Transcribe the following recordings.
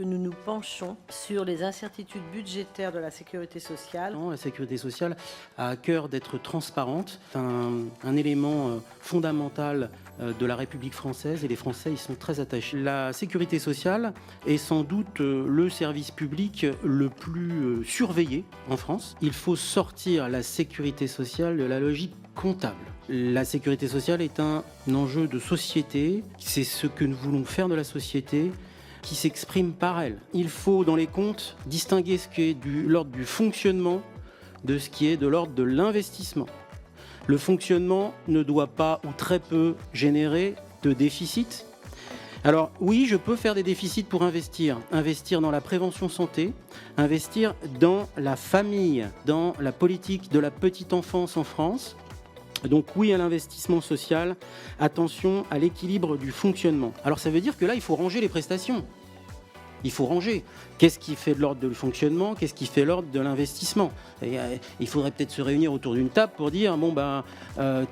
que nous nous penchons sur les incertitudes budgétaires de la sécurité sociale. La sécurité sociale a à cœur d'être transparente, un élément fondamental de la République française, et les Français y sont très attachés. La sécurité sociale est sans doute le service public le plus surveillé en France. Il faut sortir la sécurité sociale de la logique comptable. La sécurité sociale est un enjeu de société, c'est ce que nous voulons faire de la société, qui s'exprime par elle. Il faut, dans les comptes, distinguer ce qui est de l'ordre du fonctionnement de ce qui est de l'ordre de l'investissement. Le fonctionnement ne doit pas ou très peu générer de déficit. Alors oui, je peux faire des déficits pour investir dans la prévention santé, investir dans la famille, dans la politique de la petite enfance en France. Donc oui à l'investissement social, attention à l'équilibre du fonctionnement. Alors ça veut dire que là, il faut ranger les prestations. Il faut ranger. Qu'est-ce qui fait de l'ordre du fonctionnement? Qu'est-ce qui fait l'ordre de l'investissement? Il faudrait peut-être se réunir autour d'une table pour dire,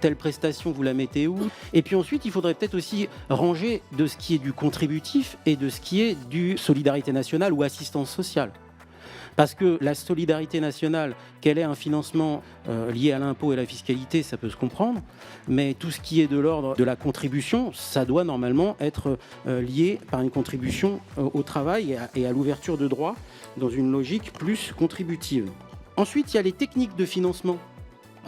telle prestation, vous la mettez où? Et puis ensuite, il faudrait peut-être aussi ranger de ce qui est du contributif et de ce qui est du solidarité nationale ou assistance sociale. Parce que la solidarité nationale, qu'elle ait un financement lié à l'impôt et à la fiscalité, ça peut se comprendre, mais tout ce qui est de l'ordre de la contribution, ça doit normalement être lié par une contribution au travail et à l'ouverture de droits dans une logique plus contributive. Ensuite, il y a les techniques de financement.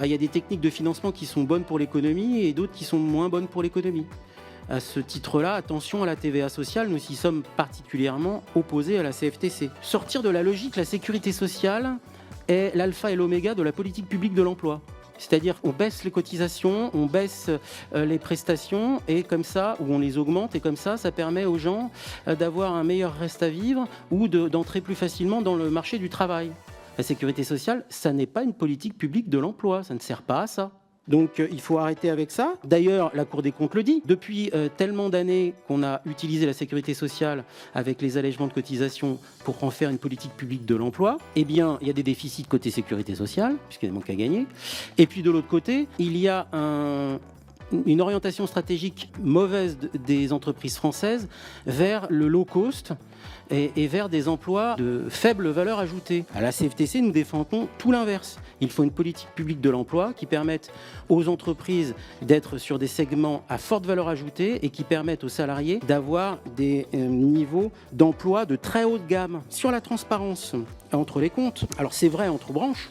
Il y a des techniques de financement qui sont bonnes pour l'économie et d'autres qui sont moins bonnes pour l'économie. À ce titre-là, attention à la TVA sociale, nous y sommes particulièrement opposés à la CFTC. Sortir de la logique, la sécurité sociale est l'alpha et l'oméga de la politique publique de l'emploi. C'est-à-dire qu'on baisse les cotisations, on baisse les prestations, et comme ça, ou on les augmente, et comme ça permet aux gens d'avoir un meilleur reste à vivre ou d'entrer plus facilement dans le marché du travail. La sécurité sociale, ça n'est pas une politique publique de l'emploi, ça ne sert pas à ça. Donc il faut arrêter avec ça. D'ailleurs, la Cour des comptes le dit. Depuis tellement d'années qu'on a utilisé la sécurité sociale avec les allègements de cotisations pour en faire une politique publique de l'emploi, eh bien, il y a des déficits côté sécurité sociale, puisqu'il y a des manques à gagner. Et puis de l'autre côté, il y a une orientation stratégique mauvaise des entreprises françaises vers le low cost et vers des emplois de faible valeur ajoutée. À la CFTC, nous défendons tout l'inverse. Il faut une politique publique de l'emploi qui permette aux entreprises d'être sur des segments à forte valeur ajoutée et qui permettent aux salariés d'avoir des niveaux d'emploi de très haute gamme. Sur la transparence entre les comptes, alors c'est vrai entre branches,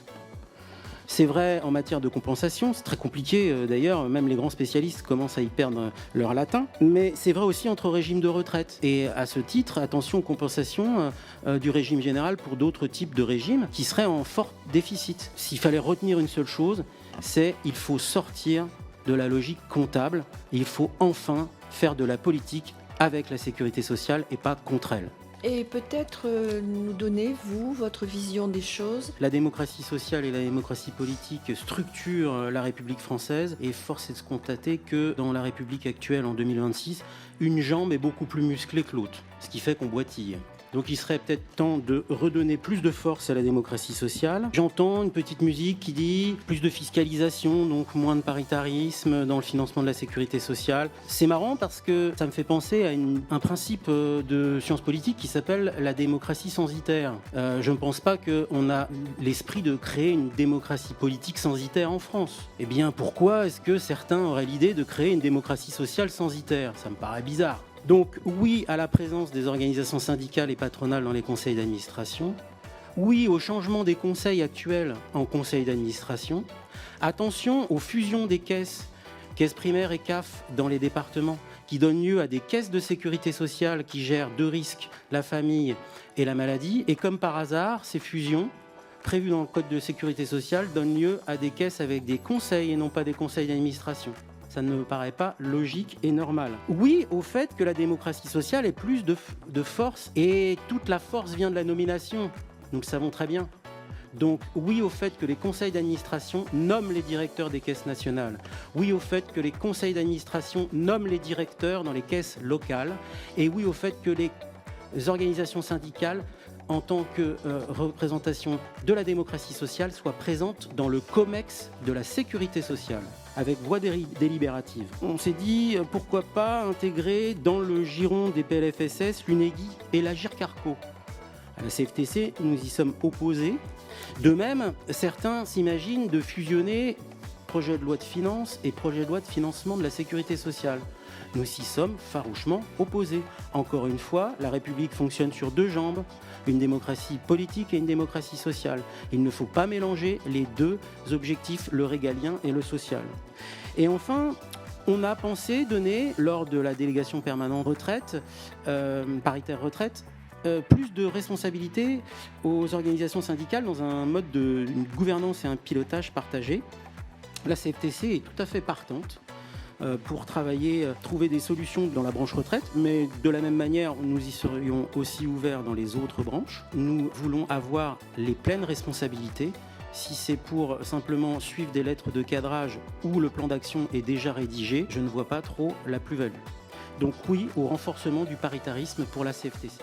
c'est vrai en matière de compensation, c'est très compliqué d'ailleurs, même les grands spécialistes commencent à y perdre leur latin, mais c'est vrai aussi entre régimes de retraite. Et à ce titre, attention aux compensations du régime général pour d'autres types de régimes qui seraient en fort déficit. S'il fallait retenir une seule chose, c'est qu'il faut sortir de la logique comptable, il faut enfin faire de la politique avec la sécurité sociale et pas contre elle. Et peut-être nous donner, vous, votre vision des choses. La démocratie sociale et la démocratie politique structurent la République française et force est de se constater que dans la République actuelle en 2026, une jambe est beaucoup plus musclée que l'autre, ce qui fait qu'on boitille. Donc il serait peut-être temps de redonner plus de force à la démocratie sociale. J'entends une petite musique qui dit plus de fiscalisation, donc moins de paritarisme dans le financement de la sécurité sociale. C'est marrant parce que ça me fait penser à un principe de sciences politiques qui s'appelle la démocratie censitaire. Je ne pense pas qu'on a l'esprit de créer une démocratie politique censitaire en France. Eh bien pourquoi est-ce que certains auraient l'idée de créer une démocratie sociale censitaire? Ça me paraît bizarre. Donc oui à la présence des organisations syndicales et patronales dans les conseils d'administration, oui au changement des conseils actuels en conseils d'administration, attention aux fusions des caisses primaires et CAF dans les départements, qui donnent lieu à des caisses de sécurité sociale qui gèrent deux risques, la famille et la maladie, et comme par hasard, ces fusions prévues dans le Code de sécurité sociale donnent lieu à des caisses avec des conseils et non pas des conseils d'administration. Ça ne me paraît pas logique et normal. Oui, au fait que la démocratie sociale ait plus de force, et toute la force vient de la nomination. Nous le savons très bien. Donc oui au fait que les conseils d'administration nomment les directeurs des caisses nationales. Oui au fait que les conseils d'administration nomment les directeurs dans les caisses locales. Et oui au fait que les organisations syndicales en tant que représentation de la démocratie sociale, soit présente dans le COMEX de la sécurité sociale, avec voix délibérative. On s'est dit, pourquoi pas intégrer dans le giron des PLFSS l'UNEGI et la GIRC-ARCO. À la CFTC, nous y sommes opposés. De même, certains s'imaginent de fusionner projet de loi de finances et projet de loi de financement de la sécurité sociale. Nous y sommes farouchement opposés. Encore une fois, la République fonctionne sur deux jambes, une démocratie politique et une démocratie sociale. Il ne faut pas mélanger les deux objectifs, le régalien et le social. Et enfin, on a pensé donner, lors de la délégation permanente retraite, paritaire retraite, plus de responsabilité aux organisations syndicales dans un mode de gouvernance et un pilotage partagé. La CFTC est tout à fait partante pour travailler, trouver des solutions dans la branche retraite, mais de la même manière, nous y serions aussi ouverts dans les autres branches. Nous voulons avoir les pleines responsabilités. Si c'est pour simplement suivre des lettres de cadrage où le plan d'action est déjà rédigé, je ne vois pas trop la plus-value. Donc oui au renforcement du paritarisme pour la CFTC.